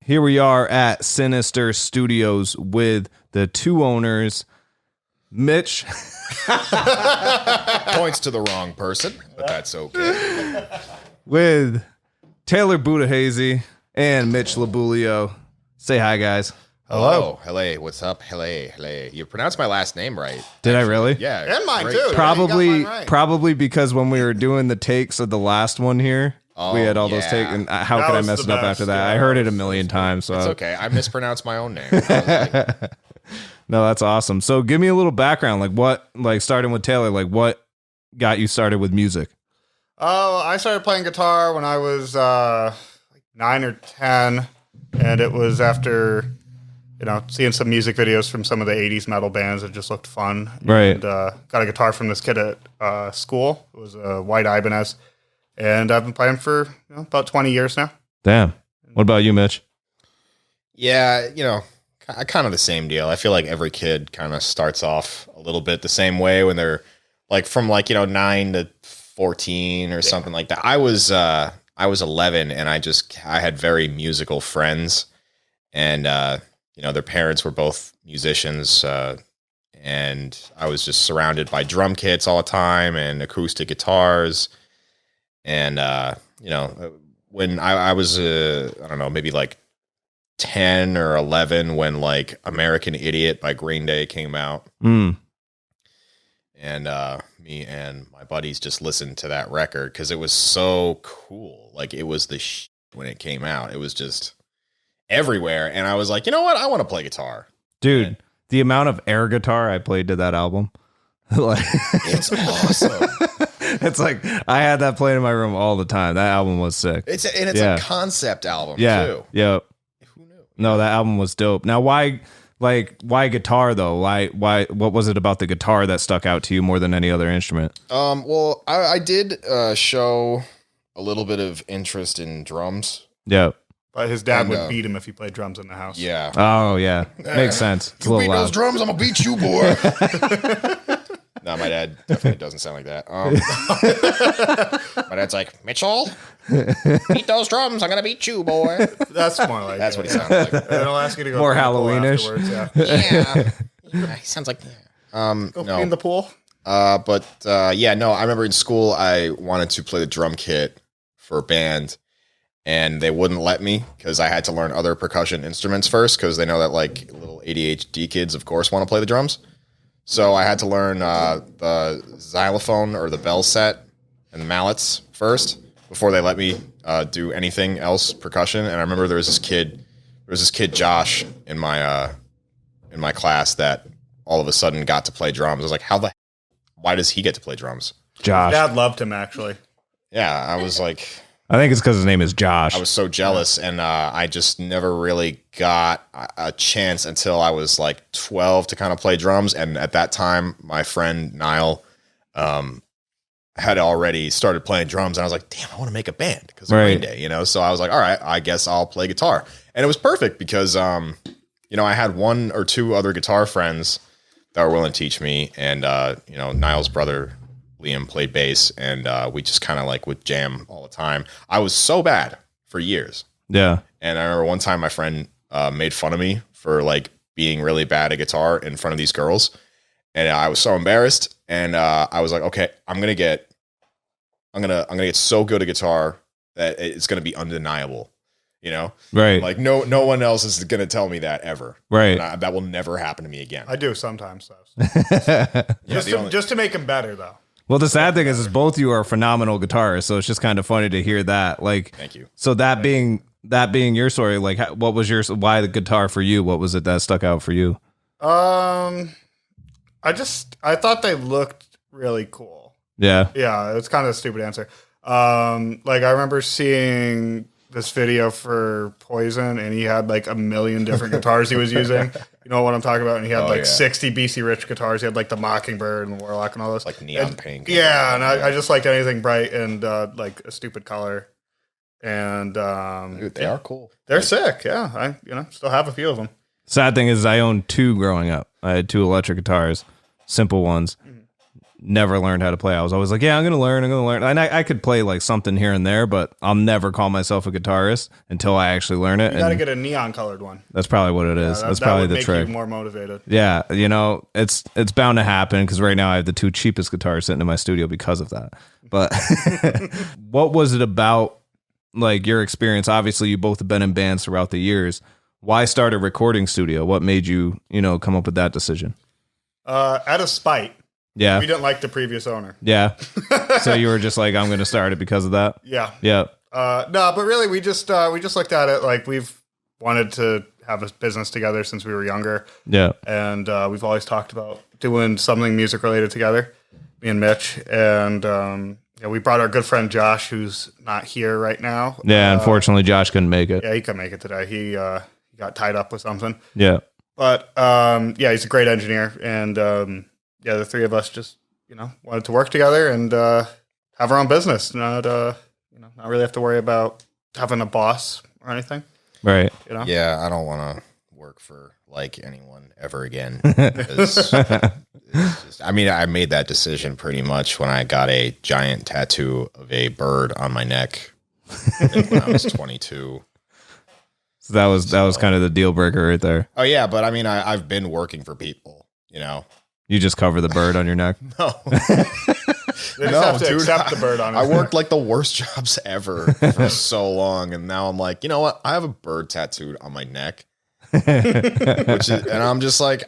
Here we are at Sinister Studios with the two owners, Mitch. Points to the wrong person, but that's okay. With Taylor Budahazy and Mitch Labulio. Say hi, guys. Hello. Hello. What's up? Hello. You pronounced my last name right. Did I really? Yeah. And mine great. too. Probably because when we were doing the takes of the last one here, we had all those takes. And how That could I was mess the it up best. after that? Yeah, I heard it a million times. So It's okay. I mispronounced my own name. I was like, no, that's awesome. So give me a little background, starting with Taylor, what got you started with music? Oh, I started playing guitar when I was 9 or 10, and it was after seeing some music videos from some of the 80s metal bands that just looked fun. Right. And got a guitar from this kid at school. It was a white Ibanez, and I've been playing for about 20 years now. Damn. What about you, Mitch? yeah, kind of the same deal. I feel like every kid kind of starts off a little bit the same way when they're from 9 to 14 or something like that. I was 11 and I had very musical friends, and their parents were both musicians, and I was just surrounded by drum kits all the time and acoustic guitars. And when I was I don't know, maybe 10 or 11 when American Idiot by Green Day came out. And me and my buddies just listened to that record because it was so cool. It was the shit when it came out. It was just everywhere. And I was like, you know what? I want to play guitar. Dude, And the amount of air guitar I played to that album. it's awesome. It's I had that playing in my room all the time. That album was sick. It's a concept album too. Yep. Who knew? No, that album was dope. Now, why guitar though? Why? What was it about the guitar that stuck out to you more than any other instrument? Well, I did show a little bit of interest in drums. Yep. But his dad would beat him if he played drums in the house. Yeah. Oh yeah, makes sense. It's a You little beat those loud. drums, I'm gonna beat you, boy. No, my dad definitely doesn't sound like that. My dad's like, Mitchell, beat those drums, I'm gonna beat you, boy. That's more like That's it. what he sounds like. And I'll ask you to go More clean the pool Halloweenish. afterwards, Yeah. He sounds like Go clean the pool. I remember in school I wanted to play the drum kit for a band, and they wouldn't let me because I had to learn other percussion instruments first, because they know that little ADHD kids, of course, want to play the drums. So I had to learn the xylophone or the bell set and the mallets first before they let me do anything else percussion. And I remember there was this kid Josh in my class that all of a sudden got to play drums. I was like, why does he get to play drums? Josh. Dad loved him, actually. Yeah, I was like, I think it's because his name is Josh. I was so jealous, and I just never really got a chance until I was 12 to kind of play drums. And at that time, my friend Niall had already started playing drums, and I was like, damn, I want to make a band because of Green Day, So I was like, all right, I guess I'll play guitar. And it was perfect because, I had one or two other guitar friends that were willing to teach me, and, Niall's brother Liam played bass, and we just kind of would jam all the time. I was so bad for years. Yeah. And I remember one time my friend made fun of me for being really bad at guitar in front of these girls. And I was so embarrassed. And I was like, okay, I'm gonna get so good at guitar that it's gonna be undeniable. Right. No one else is gonna tell me that ever. Right. And that will never happen to me again. I do sometimes, though. Just to make him better, though. Well, the sad thing is both you are phenomenal guitarists, so it's just kind of funny to hear that. Thank you. So that being your story, what was why the guitar for you? What was it that stuck out for you? I thought they looked really cool. Yeah. Yeah, it's kind of a stupid answer. I remember seeing this video for Poison, and he had a million different guitars he was using. You know what I'm talking about? And he had 60 BC Rich guitars. He had the Mockingbird and the Warlock and all those. Neon pink. Yeah, and I just liked anything bright and a stupid color. And Dude, they are cool. They're sick. Yeah, I still have a few of them. Sad thing is I owned two growing up. I had two electric guitars, simple ones. never learned how to play. I was always like, yeah, I'm gonna learn. And I could play like something here and there, but I'll never call myself a guitarist until I actually learn it. You got to get a neon colored one. That's probably what it is. That's probably the trick. Make you more motivated. Yeah, you know, it's bound to happen because right now I have the 2 cheapest guitars sitting in my studio because of that. But what was it about, like, your experience? Obviously, you both have been in bands throughout the years. Why start a recording studio? What made you, come up with that decision? Out of spite. Yeah. We didn't like the previous owner. Yeah. So you were just like, I'm going to start it because of that? Yeah. Yeah. No, but really we just looked at it like we've wanted to have a business together since we were younger. Yeah. And we've always talked about doing something music related together, me and Mitch. And we brought our good friend Josh, who's not here right now. Yeah, unfortunately Josh couldn't make it. Yeah, he couldn't make it today. He got tied up with something. Yeah. But he's a great engineer, and the 3 of us just wanted to work together and have our own business, not really have to worry about having a boss or anything. Right. Yeah, I don't want to work for like anyone ever again. I made that decision pretty much when I got a giant tattoo of a bird on my neck when I was 22. So that was kind of the deal breaker right there. Oh yeah, but I've been working for people, You just cover the bird on your neck? No. They just have to accept the bird on it. I worked like the worst jobs ever for so long, and now I'm like, you know what? I have a bird tattooed on my neck. And I'm just like,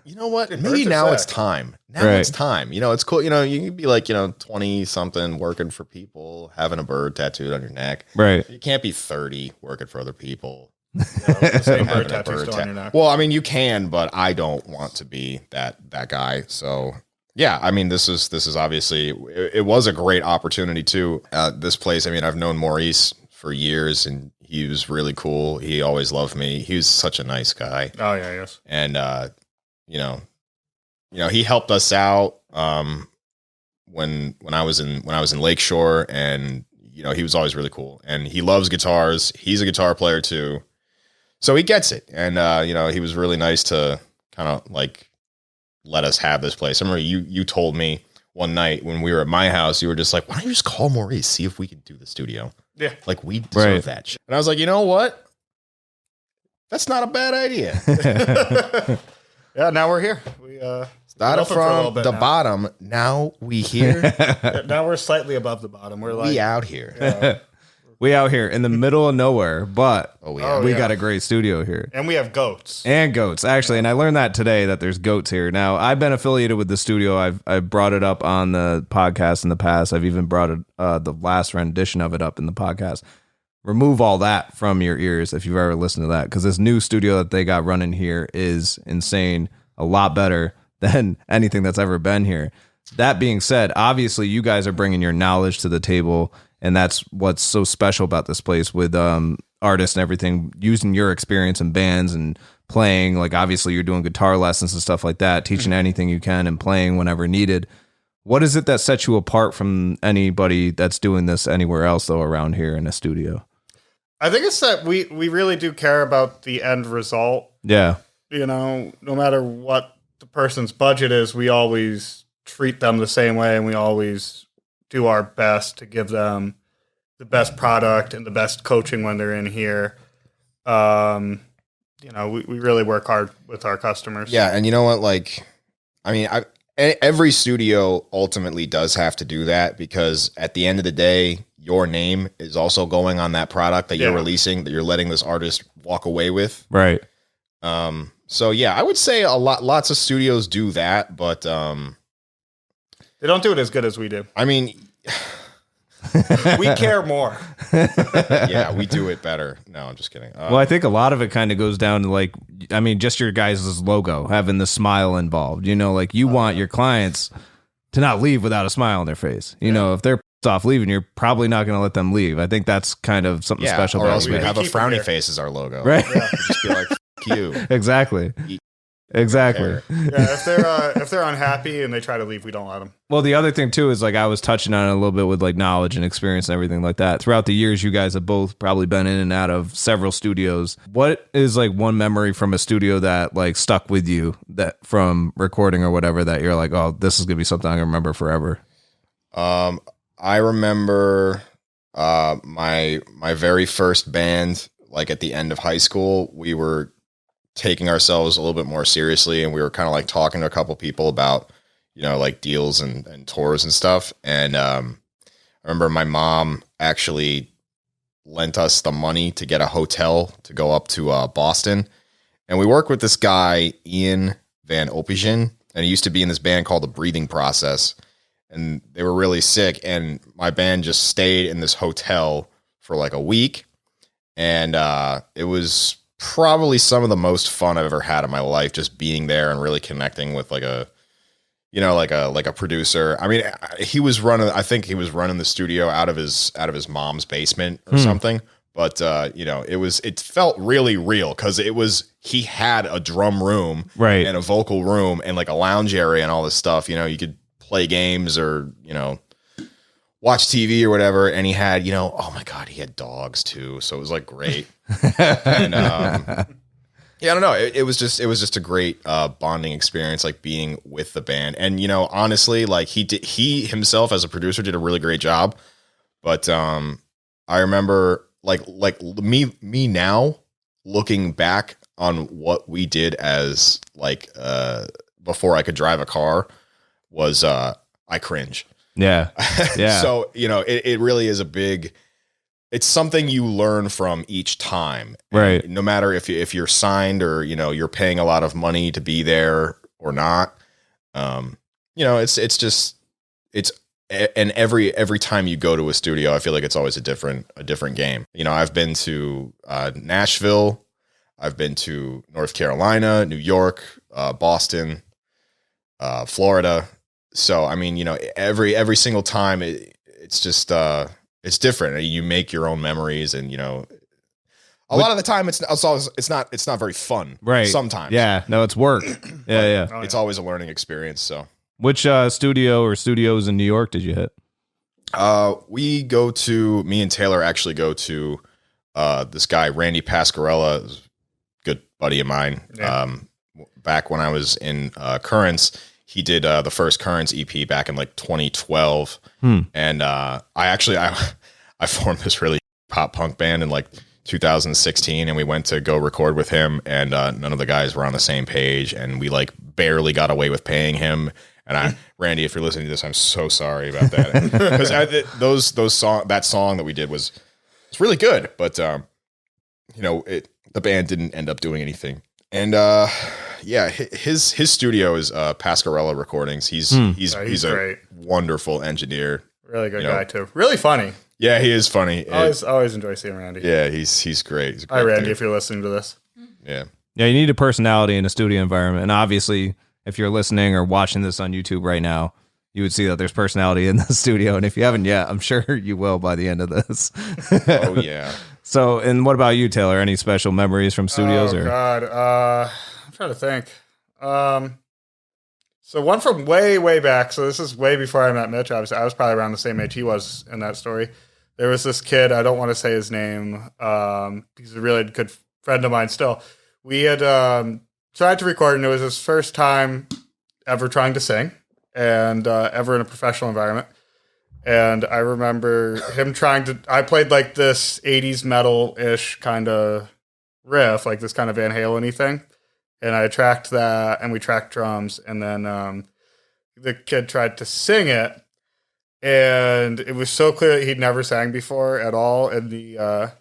you know what? Maybe now it's time. It's time. It's cool. You can be like, 20 something working for people, having a bird tattooed on your neck. Right. You can't be 30 working for other people. The same bird tattoo still on your neck. Well, you can, but I don't want to be that guy. So yeah, this is obviously, it was a great opportunity too. This place, I've known Maurice for years, and he was really cool. He always loved me. He was such a nice guy. Oh yeah, yes. And he helped us out when I was in Lakeshore, and he was always really cool. And he loves guitars. He's a guitar player too. So he gets it. And he was really nice to kind of like let us have this place. I remember you told me one night when we were at my house, you were just like, why don't you just call Maurice, see if we can do the studio? Yeah. Like, we deserve that shit. And I was like, you know what? That's not a bad idea. Yeah, now we're here. We started from the bottom. Now we here. Now we're slightly above the bottom. We're like, we out here. We out here in the middle of nowhere, but we yeah. got a great studio here. And we have goats. Actually. And I learned that today, that there's goats here. Now, I've been affiliated with the studio. I've brought it up on the podcast in the past. I've even brought it, the last rendition of it up in the podcast. Remove all that from your ears if you've ever listened to that, because this new studio that they got running here is insane. A lot better than anything that's ever been here. That being said, obviously you guys are bringing your knowledge to the table, and that's what's so special about this place with artists and everything, using your experience in bands and playing. Like, obviously you're doing guitar lessons and stuff like that, teaching anything you can and playing whenever needed. What is it that sets you apart from anybody that's doing this anywhere else, though, around here in a studio? I think it's that we really do care about the end result. Yeah. No matter what the person's budget is, we always treat them the same way, and we always do our best to give them the best product and the best coaching when they're in here. We really work hard with our customers. Yeah, and you know what? Like, every studio ultimately does have to do that, because at the end of the day, your name is also going on that product that you're releasing, that you're letting this artist walk away with. Right. So yeah, I would say lots of studios do that, but they don't do it as good as we do. We care more. Yeah, we do it better. No, I'm just kidding. Well, I think a lot of it kind of goes down to just your guys' logo, having the smile involved. You want your clients to not leave without a smile on their face. If they're pissed off leaving, you're probably not going to let them leave. I think that's kind of something special. Or about else it. we have a frowny face as our logo. Right. Just be like, F you. Exactly. Exactly. Yeah, if they're unhappy and they try to leave, we don't let them. Well, the other thing too is like I was touching on it a little bit with like knowledge and experience and everything like that. Throughout the years, you guys have both probably been in and out of several studios. What is like one memory from a studio that like stuck with you that from recording or whatever that you're like, oh, this is gonna be something I'm gonna remember forever? I remember my very first band, like at the end of high school, we were taking ourselves a little bit more seriously, and we were kind of like talking to a couple people about, like deals and tours and stuff. And I remember my mom actually lent us the money to get a hotel to go up to Boston. And we worked with this guy, Ian Van Opingen, and he used to be in this band called The Breathing Process. And they were really sick, and my band just stayed in this hotel for like a week. And it was probably some of the most fun I've ever had in my life, just being there and really connecting with like a producer. I mean, I think he was running the studio out of his mom's basement or something. But it felt really real because he had a drum room, right, and a vocal room and like a lounge area and all this stuff. You could play games or watch TV or whatever, and he had oh my god, he had dogs too, so it was like great. And I don't know, it was just a great bonding experience, like being with the band. And honestly, like he himself as a producer did a really great job. But I remember like me now looking back on what we did as like before I could drive a car was I cringe. Yeah. So, it really is it's something you learn from each time. Right. And no matter if you're signed or, you're paying a lot of money to be there or not. And every time you go to a studio, I feel like it's always a different game. I've been to Nashville, I've been to North Carolina, New York, Boston, Florida. So, I mean, every single time it's just, it's different. You make your own memories, and, a lot of the time it's not very fun. Right. Sometimes. Yeah. No, it's work. Yeah. It's always a learning experience. So which studio or studios in New York did you hit? Me and Taylor actually go to, this guy, Randy Pascarella, good buddy of mine. Yeah. Back when I was in, Currents, he did the first Currents EP back in like 2012. And I formed this really pop punk band in like 2016, and we went to go record with him, and none of the guys were on the same page, and we like barely got away with paying him. And Randy, if you're listening to this, I'm so sorry about that, because that song that we did it's really good, but the band didn't end up doing anything. And his studio is Pascarella Recordings. He's a great, wonderful engineer. Really good guy too. Really funny. Yeah, he is funny. Always enjoy seeing Randy. Yeah, he's great. He's a great Hi, Randy, dude. if you're listening to this. Yeah. Yeah, you need a personality in a studio environment. And obviously, if you're listening or watching this on YouTube right now, you would see that there's personality in the studio. And if you haven't yet, I'm sure you will by the end of this. Oh, yeah. So, and what about you, Taylor? Any special memories from studios? God. I'm trying to think. So one from way, way back. So this is way before I met Mitch. I was probably around the same age he was in that story. There was this kid. I don't want to say his name. He's a really good friend of mine still. We had tried to record, and it was his first time ever trying to sing, and ever in a professional environment. And I remember him I played like this 80s metal-ish kind of riff, like this kind of Van Halen-y thing. And I tracked that, and we tracked drums, and then the kid tried to sing it, and it was so clear that he'd never sang before at all. And the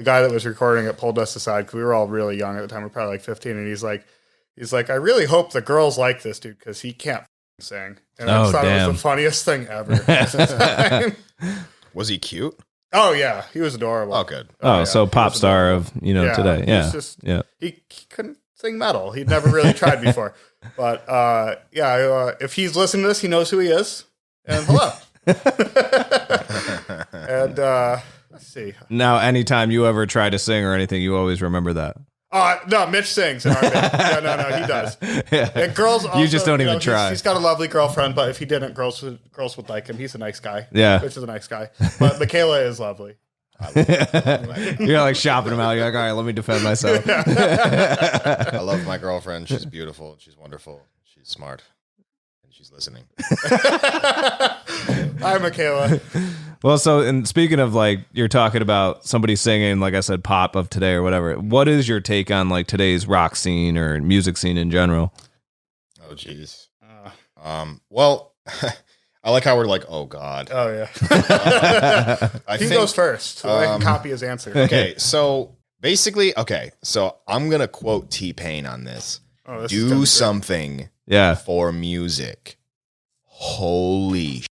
guy that was recording it pulled us aside, because we were all really young at the time. We were probably like 15, and he's like, I really hope the girls like this dude, because he can't sing. And I just thought it was the funniest thing ever. Was he cute? Oh yeah, he was adorable. Oh, good. Yeah. So pop star of today. Yeah, he couldn't sing metal. He'd never really tried before. But if he's listening to this, he knows who he is. And hello. And let's see. Now, anytime you ever try to sing or anything, you always remember that. No, Mitch sings in our band. No, he does. Yeah. And girls also, You just don't even try. He's got a lovely girlfriend, but if he didn't, girls would like him. He's a nice guy. Yeah. Mitch is a nice guy. But Michaela is lovely. You're like shopping them out. You're like, all right, let me defend myself. I love my girlfriend. She's beautiful. She's wonderful. She's smart. And she's listening. Hi, Michaela. Well, so, and speaking of like, you're talking about somebody singing, like I said, pop of today or whatever. What is your take on like today's rock scene or music scene in general? Oh, geez. Well, I like how we're like, oh, God. Oh, yeah. I He think, goes first, so I can copy his answer. Okay, so basically, so I'm going to quote T-Pain on this. Oh, this is Do gonna be something Yeah. for music. Holy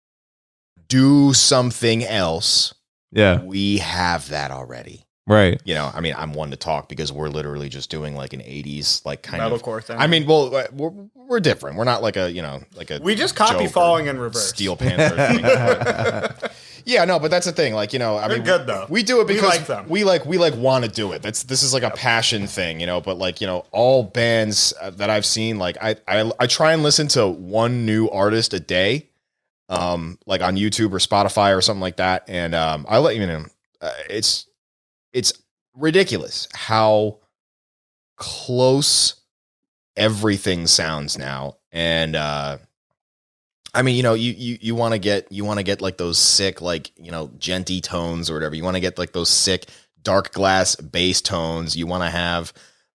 do something else. Yeah. We have that already. Right. You know, I mean, I'm one to talk because we're literally just doing like an 80s, like kind of metalcore thing. I mean, well, we're different. We're not like a, you know, like a. We just copy Joker, Falling in Reverse. Steel Panther thing. But, yeah, no, but that's the thing. Like, you know, I They're mean, good, though. We do it We because like them. we want to do it. This is like a passion thing, you know. But like, you know, all bands that I've seen, like I try and listen to one new artist a day, like on YouTube or Spotify or something like that, and I let you know, it's ridiculous how close everything sounds now. And I mean, you know, you want to get like those sick, like, you know, genty tones or whatever. You want to get like those sick dark glass bass tones. You want to have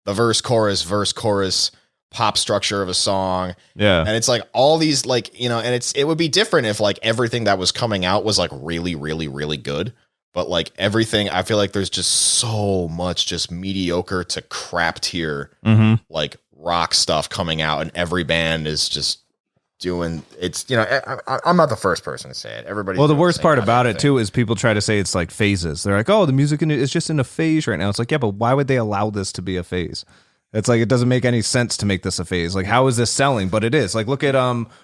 the verse chorus pop structure of a song. Yeah. And it's like all these, like, you know, and it would be different if like everything that was coming out was like really, really, really good. But like everything, I feel like there's just so much just mediocre to crap tier, like rock stuff coming out, and every band is just doing it's, you know, I'm not the first person to say it. Everybody. Well, the worst part about it too is people try to say it's like phases. They're like, oh, the music is just in a phase right now. It's like, yeah, but why would they allow this to be a phase? It's like, it doesn't make any sense to make this a phase. Like, how is this selling? But it is. Like, look at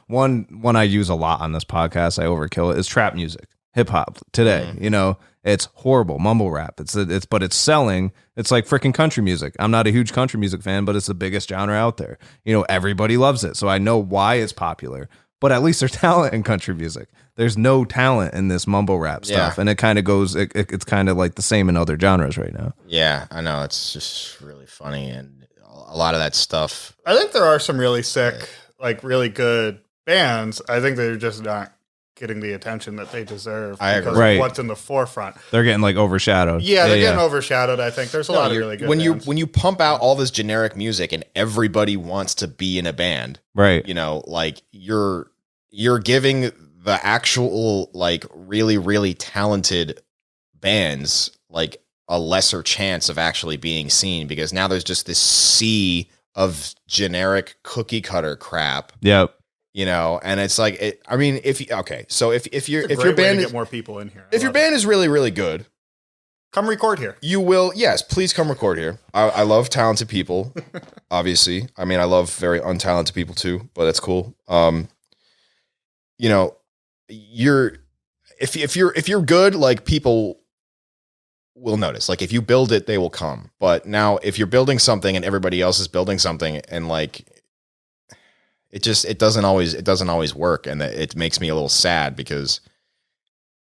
one I use a lot on this podcast. I overkill it. Is trap music, hip hop today. You know, it's horrible mumble rap. But it's selling. It's like freaking country music. I'm not a huge country music fan, but it's the biggest genre out there. You know, everybody loves it, so I know why it's popular. But at least there's talent in country music. There's no talent in this mumble rap stuff, and it kind of goes. It's kind of like the same in other genres right now. Yeah, I know. It's just really funny, and a lot of that stuff. I think there are some really sick, like really good bands. I think they're just not getting the attention that they deserve because of what's in the forefront. They're getting like overshadowed. Yeah, they're getting overshadowed. I think there's a lot of really good bands. When you pump out all this generic music and everybody wants to be in a band, right? You know, like you're giving the actual like really, really talented bands like a lesser chance of actually being seen, because now there's just this sea of generic cookie cutter crap. Yep. You know, and it's like, I mean, if your band to get more people in here, if your band is really, really good, come record here. You will, yes, please come record here. I love talented people, obviously. I mean, I love very untalented people too, but that's cool. You know, if you're good, like people will notice. Like if you build it, they will come. But now, if you're building something and everybody else is building something, and like it doesn't always work, and it makes me a little sad, because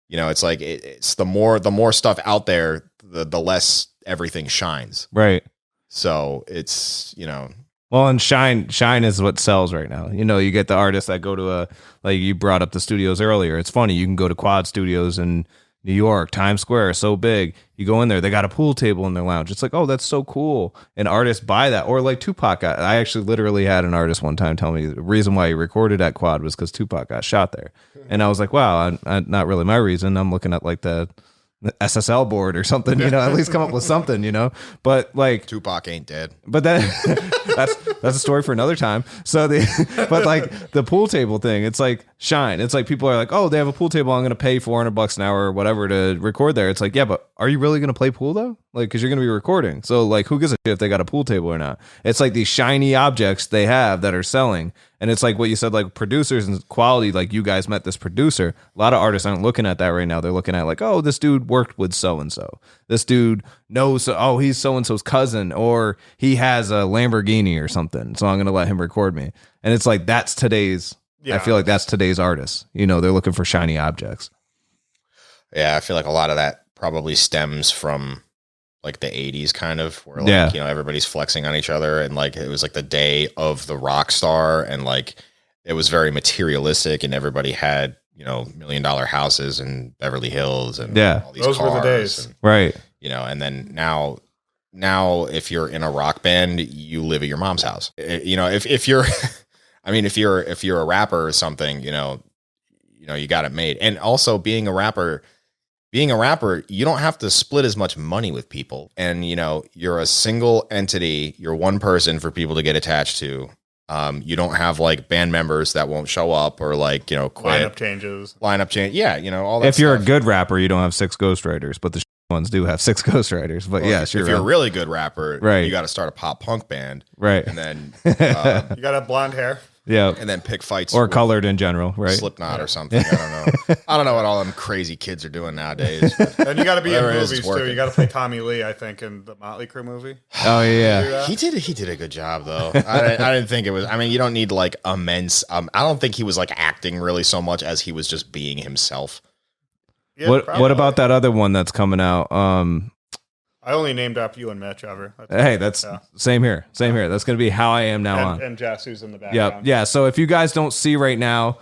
you know, it's like it's the more stuff out there, the less everything shines. Right. So it's, you know. Well, and shine is what sells right now. You know, you get the artists that go to like you brought up the studios earlier. It's funny. You can go to Quad Studios in New York, Times Square, so big. You go in there, they got a pool table in their lounge. It's like, oh, that's so cool. And artists buy that. Or like Tupac got, I actually literally had an artist one time tell me the reason why he recorded at Quad was because Tupac got shot there. And I was like, wow, not really my reason. I'm looking at like the SSL board or something, you know, at least come up with something, you know. But like Tupac ain't dead. But that's a story for another time. So but like the pool table thing, it's like shine. It's like people are like, oh, they have a pool table. I'm going to pay $400 an hour or whatever to record there. It's like, yeah, but are you really going to play pool though? Like, because you're going to be recording. So like, who gives a shit if they got a pool table or not? It's like these shiny objects they have that are selling. And it's like what you said, like producers and quality, like you guys met this producer. A lot of artists aren't looking at that right now. They're looking at like, oh, this dude worked with so-and-so. This dude knows, oh, he's so-and-so's cousin, or he has a Lamborghini or something. So I'm going to let him record me. And it's like, that's today's, I feel like that's today's artists. You know, they're looking for shiny objects. Yeah, I feel like a lot of that probably stems from like the 80s kind of, where like, you know, everybody's flexing on each other, and like it was like the day of the rock star, and like it was very materialistic, and everybody had, you know, $1 million houses in Beverly Hills and all these those cars, were the days. and, Right. you know, and then now if you're in a rock band, you live at your mom's house. You know, if you're I mean, if you're a rapper or something, you know, you got it made. And also being a rapper, you don't have to split as much money with people. And, you know, you're a single entity. You're one person for people to get attached to. You don't have like band members that won't show up or like, you know, quit. Lineup change. Yeah. You know, all that If you're stuff. a good rapper, you don't have 6 ghostwriters, but the ones do have 6 ghostwriters. But Well, yes, if you're a really good rapper, Right. you got to start a pop punk band. Right. And then, You got to have blonde hair. Yeah. and then pick fights. Or with colored in general, right? Slipknot or something. I don't know. I don't know what all them crazy kids are doing nowadays. And you got to be in Whatever it is, movies it's too. working. You got to play Tommy Lee, I think, in the Motley Crue movie. Oh yeah. He did a good job though. I didn't think it was. I mean, you don't need like immense. I don't think he was like acting really so much as he was just being himself. Yeah, What about that other one that's coming out? I only named up you and Mitch ever. Hey, that's same here. Same here. That's going to be How I Am Now On. And Jess, who's in the background. Yeah. So if you guys don't see right now,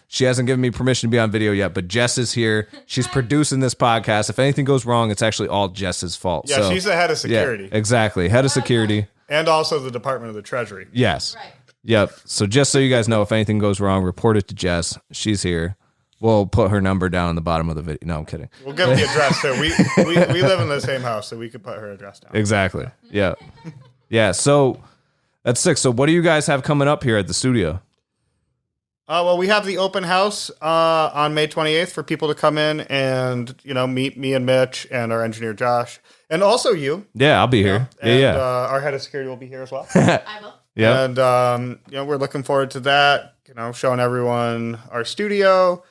she hasn't given me permission to be on video yet, but Jess is here. She's producing this podcast. If anything goes wrong, it's actually all Jess's fault. Yeah, she's the head of security. Yeah, exactly. Head of security. And also the Department of the Treasury. Yes. Right. Yep. So just so you guys know, if anything goes wrong, report it to Jess. She's here. We'll put her number down in the bottom of the video. No, I'm kidding. We'll give the address too. We live in the same house, so we could put her address down. Exactly. Yeah. Yeah. So that's 6. So what do you guys have coming up here at the studio? Well, we have the open house on May 28th for people to come in and, you know, meet me and Mitch and our engineer Josh, and also you. Yeah, I'll be here. And, Yeah. our head of security will be here as well. I will. Yeah. And you know, we're looking forward to that. You know, showing everyone our studio,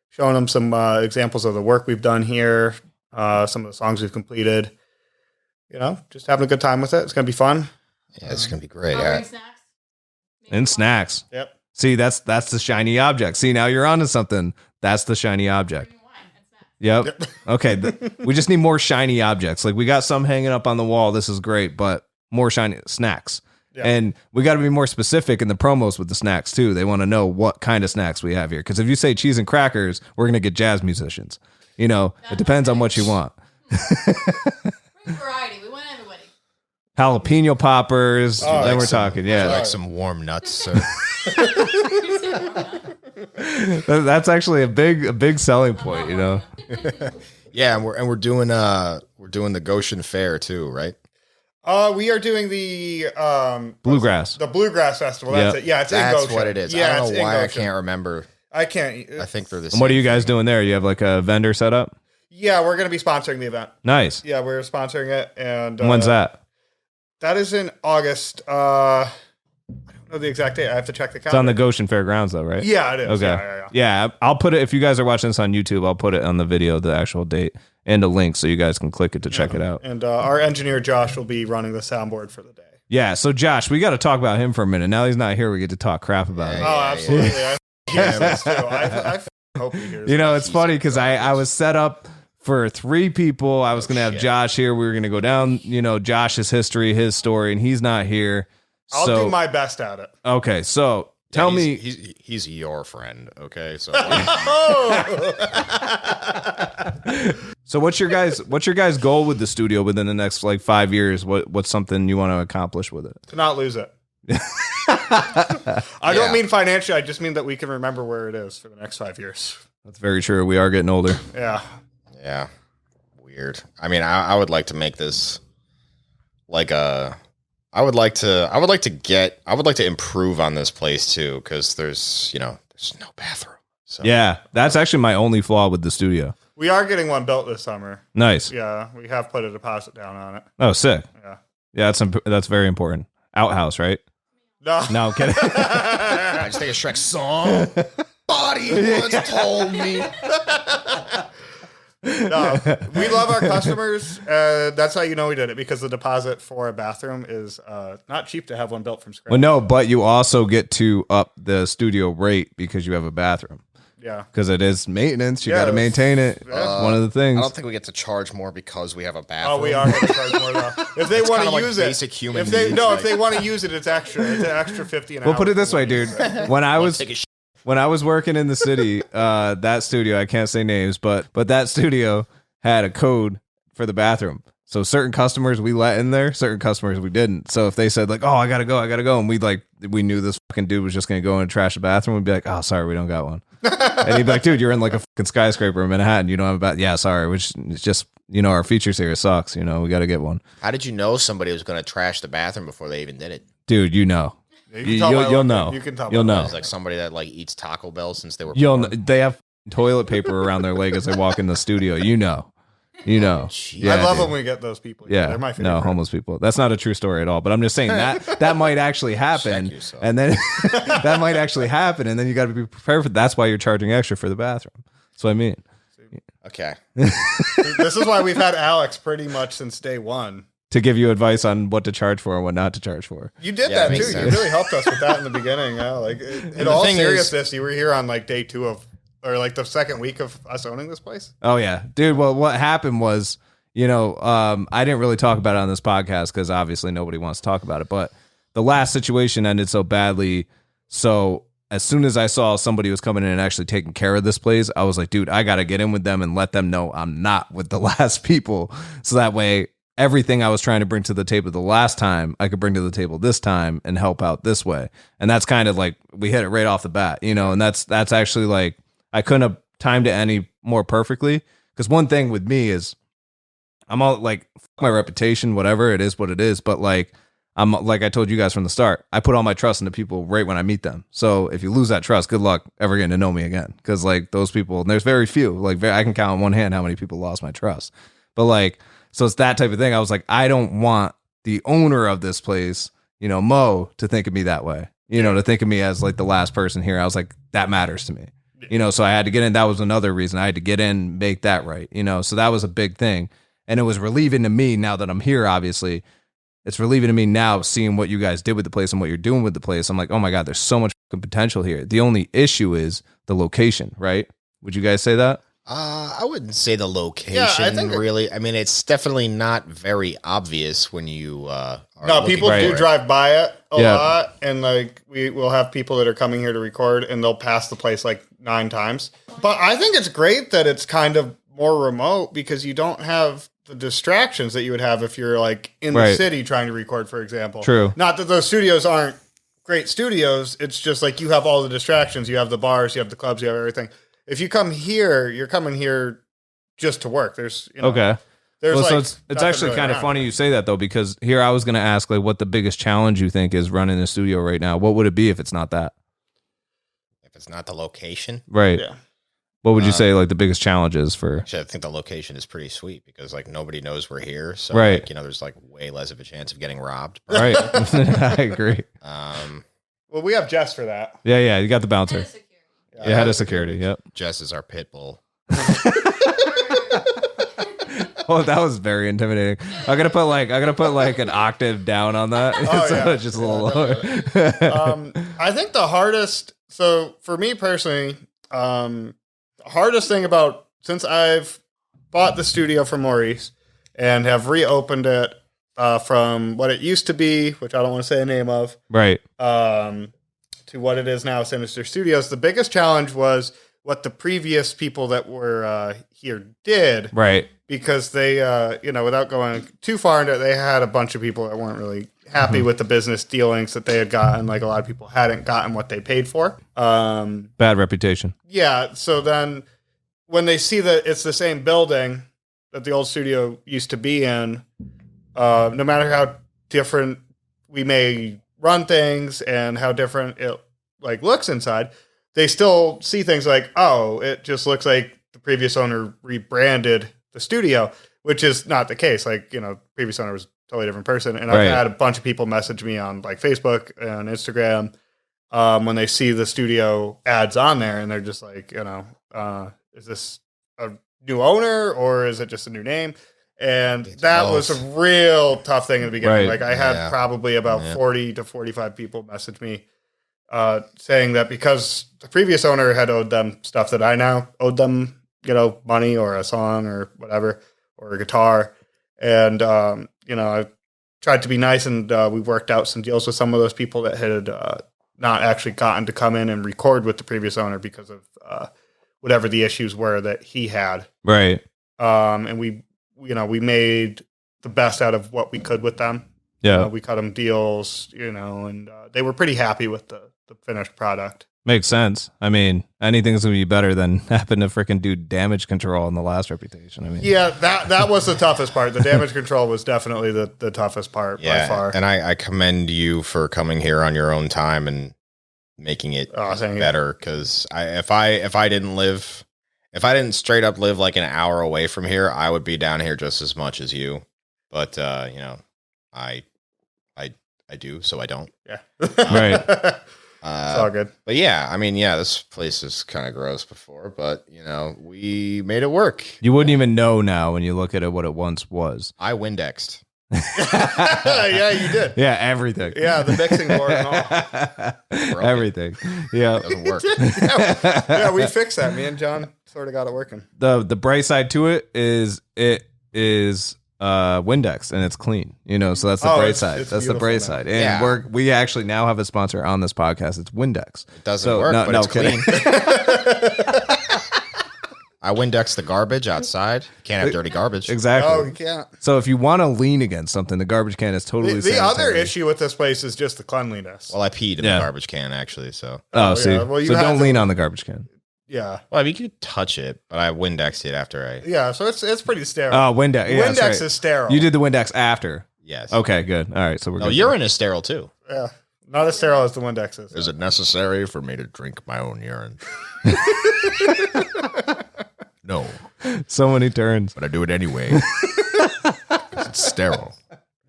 showing them some examples of the work we've done here, some of the songs we've completed. You know, just having a good time with it. It's gonna be fun. Yeah, it's gonna be great. I'll bring snacks. Maybe And wine. snacks. Yep. See, that's the shiny object. See, now you're onto something. That's the shiny object. Bring wine and snacks. Yep. Okay. We just need more shiny objects. Like we got some hanging up on the wall. This is great, but more shiny snacks. Yeah. And we got to be more specific in the promos with the snacks too. They want to know what kind of snacks we have here. Because if you say cheese and crackers, we're going to get jazz musicians. You know, it depends on what you want. Bring variety. We want everybody. Jalapeno poppers. Oh, then like we're talking. I Yeah. like some warm nuts, sir. That's actually a big selling point, you know. Yeah, and we're doing the Goshen Fair too, right? We are doing the Bluegrass. the Bluegrass Festival. That's Yep. it. Yeah, it's in That's Goshen. what it is. Yeah, I don't it's know in why I Goshen. can't remember. I can't. I think they're the And same. what are you guys doing there? You have like a vendor set up? Yeah, we're going to be sponsoring the event. Nice. Yeah, we're sponsoring it, and When's that? That is in August. I don't know the exact date. I have to check the It's on the calendar. Goshen Fairgrounds though, right? Yeah, it is. Okay. Yeah. Yeah, I'll put it, if you guys are watching this on YouTube, I'll put it on the video, the actual date, and a link so you guys can click it to check it out. And our engineer Josh will be running the soundboard for the day. Yeah, so Josh, we got to talk about him for a minute. Now he's not here, we get to talk crap about him. Oh, absolutely. I hear this too. I hope he hears. You know, this. it's funny because I was set up for 3 people. I was going to have shit. Josh here. We were going to go down, you know, Josh's history, his story, and he's not here. I'll So- do my best at it. Okay, so tell me. he's your friend, okay? So So what's your guys' goal with the studio within the next like 5 years? What's something you want to accomplish with it? To not lose it. I don't mean financially. I just mean that we can remember where it is for the next 5 years. That's very true. We are getting older. Yeah. yeah, weird. I mean, I would like to make this like a. I would like to improve on this place too, because there's there's no bathroom. So Yeah, that's actually my only flaw with the studio. We are getting one built this summer. Nice. Yeah, we have put a deposit down on it. Oh, sick. Yeah. Yeah, that's very important. Outhouse, right? No. No, I'm kidding. I just think of Shrek song. Body once told me. No, we love our customers. That's how you know we did it, because the deposit for a bathroom is not cheap to have one built from scratch. Well, no, but you also get to up the studio rate because you have a bathroom. Yeah. Because it is maintenance. You Yeah, got to maintain it. It's one of the things. I don't think we get to charge more because we have a bathroom. Oh, we are going to charge more though. If they want to use it, basic human if they needs, if they want to use it, it's extra. It's an extra 50 an hour. We'll put it this way, dude. When I was Take a when I was working in the city, that studio, I can't say names, but that studio had a code for the bathroom. So certain customers we let in there, certain customers we didn't. So if they said like, "Oh, I gotta go," and we knew this fucking dude was just gonna go and trash the bathroom, we'd be like, "Oh, sorry, we don't got one." And he'd be like, "Dude, you're in like a fucking skyscraper in Manhattan. You don't have a bath." Yeah, sorry, which it's just our features here sucks. We got to get one. How did you know somebody was going to trash the bathroom before they even did it? Dude, You can tell by you'll looking. know. You can tell. You'll by know. It's like somebody that like eats Taco Bell since they were You'll born. they have toilet paper around their leg as they walk in the studio. You know. Jeez. Yeah, I love dude. when we get those people. Yeah, They're my favorite. no, homeless people. That's not a true story at all. But I'm just saying that might actually happen, Check yourself. and then that might actually happen, and then you got to be prepared for. That's why you're charging extra for the bathroom. That's what I mean. Okay. This is why we've had Alex pretty much since day one. To give you advice on what to charge for and what not to charge for. You did Yeah, that it too. makes You sense. really helped us with that in the beginning. Yeah, like in the all thing is- seriousness, you were here on like day 2 of, or like the second week of us owning this place. Oh yeah, dude. Well, what happened was, I didn't really talk about it on this podcast because obviously nobody wants to talk about it. But the last situation ended so badly. So as soon as I saw somebody was coming in and actually taking care of this place, I was like, dude, I got to get in with them and let them know I'm not with the last people. So that way, everything I was trying to bring to the table the last time, I could bring to the table this time and help out this way. And that's kind of like, we hit it right off the bat, and that's actually like, I couldn't have timed it any more perfectly. Because one thing with me is, I'm all like, fuck my reputation, whatever, it is what it is. But like, I'm like I told you guys from the start, I put all my trust into people right when I meet them. So if you lose that trust, good luck ever getting to know me again. Because like those people, and there's very few, like I can count on one hand how many people lost my trust. But like, so it's that type of thing. I was like, I don't want the owner of this place, Mo, to think of me that way, to think of me as like the last person here. I was like, that matters to me, so I had to get in. That was another reason I had to get in, make that right, so that was a big thing. And it was relieving to me now that I'm here, obviously. It's relieving to me now seeing what you guys did with the place and what you're doing with the place. I'm like, oh my God, there's so much fucking potential here. The only issue is the location, right? Would you guys say that? I wouldn't say the location I think really. I mean, it's definitely not very obvious when you are No, looking people for do it. drive by it a Yeah. lot, and like we will have people that are coming here to record, and they'll pass the place like 9 times. But I think it's great that it's kind of more remote because you don't have the distractions that you would have if you're like in the Right. city trying to record, for example. True. Not that those studios aren't great studios. It's just like you have all the distractions. You have the bars, you have the clubs, you have everything. If you come here, you're coming here just to work. There's Okay. There's Well, like so it's nothing actually really kind of around. funny you say that though, because here I was going to ask like what the biggest challenge you think is running the studio right now. What would it be if it's not that? If it's not the location, Right. Yeah. What would you say like the biggest challenge is for? actually, I think the location is pretty sweet because like nobody knows we're here, so Right. like, there's like way less of a chance of getting robbed. Right. I agree. Well, we have Jess for that. Yeah. You got the bouncer. Head of security. Yeah, head of security. Yep. Jess is our pit bull. Oh, that was very intimidating. I'm gonna put like an octave down on that. Oh, So yeah. it's just a little lower. I think the hardest, so for me personally, the hardest thing about, since I've bought the studio from Maurice and have reopened it from what it used to be, which I don't want to say the name of, Right. to what it is now, Sinister Studios, the biggest challenge was what the previous people that were here did, Right. because they, without going too far into it, they had a bunch of people that weren't really happy with the business dealings that they had gotten. Like a lot of people hadn't gotten what they paid for. Bad reputation. Yeah. So then when they see that it's the same building that the old studio used to be in, no matter how different we may run things and how different it like looks inside, they still see things like, oh, it just looks like the previous owner rebranded the studio, which is not the case. Like, previous owner was a totally different person. And I've had a bunch of people message me on like Facebook and Instagram when they see the studio ads on there, and they're just like, is this a new owner or is it just a new name? And that was a real tough thing in the beginning. Like I had probably about 40 to 45 people message me saying that because the previous owner had owed them stuff that I now owed them, money or a song or whatever, or a guitar. And, I tried to be nice, and we worked out some deals with some of those people that had not actually gotten to come in and record with the previous owner because of whatever the issues were that he had. Right. And we made the best out of what we could with them. Yeah. We cut them deals, and they were pretty happy with the finished product. Makes sense. I mean, anything's going to be better than having to freaking do damage control in the last Reputation. I mean, yeah, that was the toughest part. The damage control was definitely the toughest part by far. And I commend you for coming here on your own time and making it better. Because if I didn't straight up live like an hour away from here, I would be down here just as much as you. But I do, so I don't. Yeah, right. It's all good. But this place is kind of gross before, but we made it work. You wouldn't even know now when you look at it what it once was. I Windexed. Yeah, you did. Yeah, everything. Yeah, the mixing board and all. Everything. Yeah. It doesn't work. Yeah, we fixed that. Me and John sort of got it working. The bright side to it is Windex and it's clean, so that's the bright side. That's the bright side. And we actually now have a sponsor on this podcast. It's Windex. It doesn't work, but it's kidding. Clean. I Windex the garbage outside. Can't have dirty garbage. Exactly. No, you can't. So if you want to lean against something, the garbage can is totally the other issue with this place is just the cleanliness. Well, I peed in the garbage can actually, so. See. Well, so don't lean on the garbage can. Yeah. Well, I mean, you could touch it, but I Windexed it after I. Yeah, so it's pretty sterile. Oh, Windex. Yeah, Windex is sterile. You did the Windex after. Yes. Okay, good. All right, so we're good. Urine is sterile too. Yeah. Not as sterile as the Windex is. Is it necessary for me to drink my own urine? No. So many turns. But I do it anyway. It's sterile.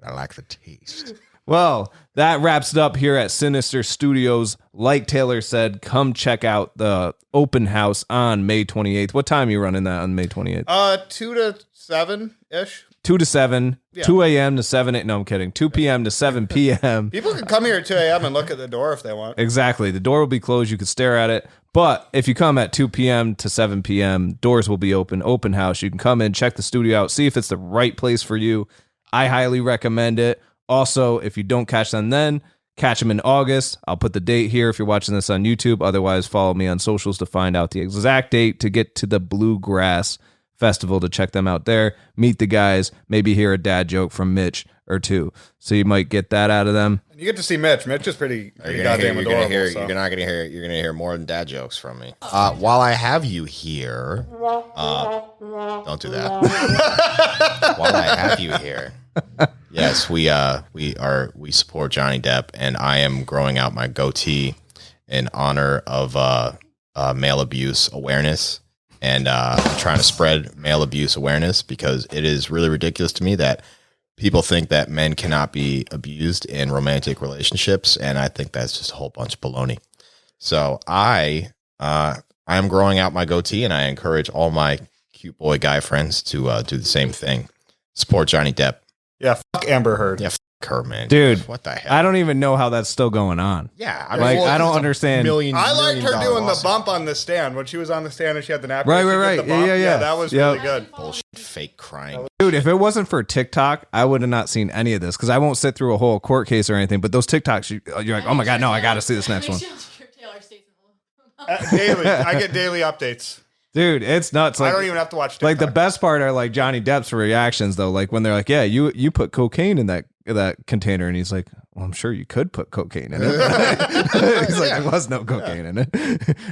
I like the taste. Well, that wraps it up here at Sinister Studios. Like Taylor said, come check out the open house on May 28th. What time are you running that on May 28th? 2 to 7-ish. 2 to 7, 2 a.m. to 7 a.m. No, I'm kidding. 2 p.m. to 7 p.m. People can come here at 2 a.m. and look at the door if they want. Exactly. The door will be closed. You could stare at it. But if you come at 2 p.m. to 7 p.m., doors will be open. Open house. You can come in, check the studio out, see if it's the right place for you. I highly recommend it. Also, if you don't catch them then, catch them in August. I'll put the date here if you're watching this on YouTube. Otherwise, follow me on socials to find out the exact date to get to the Bluegrass Festival to check them out there. Meet the guys. Maybe hear a dad joke from Mitch or two. So you might get that out of them. You get to see Mitch. Mitch is pretty goddamn adorable. You're not gonna hear. You're gonna hear more than dad jokes from me. While I have you here, don't do that. While I have you here, yes, we support Johnny Depp, and I am growing out my goatee in honor of male abuse awareness. And I'm trying to spread male abuse awareness because it is really ridiculous to me that people think that men cannot be abused in romantic relationships, and I think that's just a whole bunch of baloney. So I am growing out my goatee, and I encourage all my cute boy guy friends to do the same thing. Support Johnny Depp. Yeah, fuck Amber Heard. Yeah, fuck her, man. Dude, what the hell? I don't even know how that's still going on. Yeah, I don't understand. I liked her doing the bump on the stand when she was on the stand and she had the napkin. Right. Yeah. That was really good. Bullshit, fake crying. Dude, if it wasn't for TikTok, I would have not seen any of this because I won't sit through a whole court case or anything. But those TikToks, you're like, oh my God, no, I got to see this next one. Daily. I get daily updates. Dude, it's nuts. Like, I don't even have to watch TikTok. Like the best part are like Johnny Depp's reactions though. Like when they're like, yeah, you put cocaine in that container, and he's like, well, I'm sure you could put cocaine in it. He's like, there was no cocaine in it.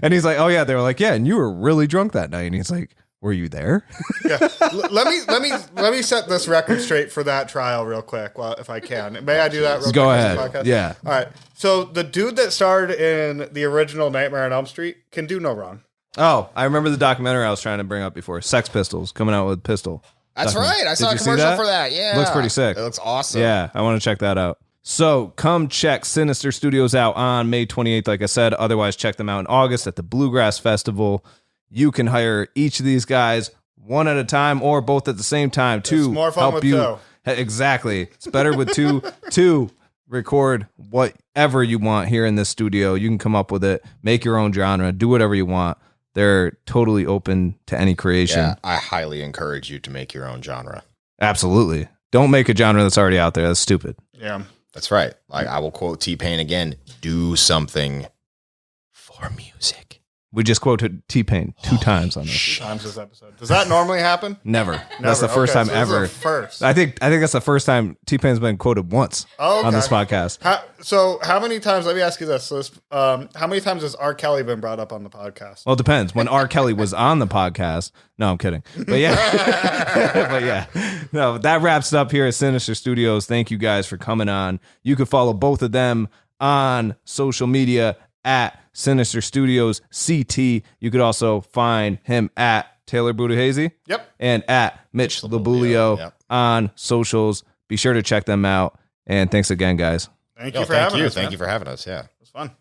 And he's like, oh yeah. They were like, yeah, and you were really drunk that night. And he's like, Were you there? Yeah. Let me set this record straight for that trial real quick. Well, if I can, may I do that? Real quick Go on this ahead. podcast? Yeah. All right. So the dude that starred in the original Nightmare on Elm Street can do no wrong. Oh, I remember the documentary I was trying to bring up before. Sex Pistols coming out with Pistol. That's documentary. right. I saw Did a you see commercial that? for that. Yeah. Looks pretty sick. It looks awesome. Yeah, I want to check that out. So come check Sinister Studios out on May 28th, like I said. Otherwise, check them out in August at the Bluegrass Festival. You can hire each of these guys one at a time or both at the same time to It's more fun help with you. two. Exactly. It's better with two to record whatever you want here in this studio. You can come up with it, make your own genre, do whatever you want. They're totally open to any creation. Yeah, I highly encourage you to make your own genre. Absolutely. Don't make a genre that's already out there. That's stupid. Yeah. That's right. Like I will quote T-Pain again. Do something for music. We just quoted T-Pain 2 times on this. Times this episode. Does that normally happen? Never. That's the Never. first Okay, time so this is ever. the first. I think that's the first time T-Pain's been quoted once Oh, on this okay. podcast. So how many times? Let me ask you this. So how many times has R. Kelly been brought up on the podcast? Well, it depends. When R. Kelly was on the podcast, no, I'm kidding. But yeah, but yeah, no, that wraps it up here at Sinister Studios. Thank you guys for coming on. You can follow both of them on social media at Sinister Studios CT. You could also find him at Taylor Budahazy. Yep. And at Mitch Labulio Yep. on socials. Be sure to check them out. And thanks again, guys. Thank you for having us. Thank man. you for having us. Yeah. It was fun.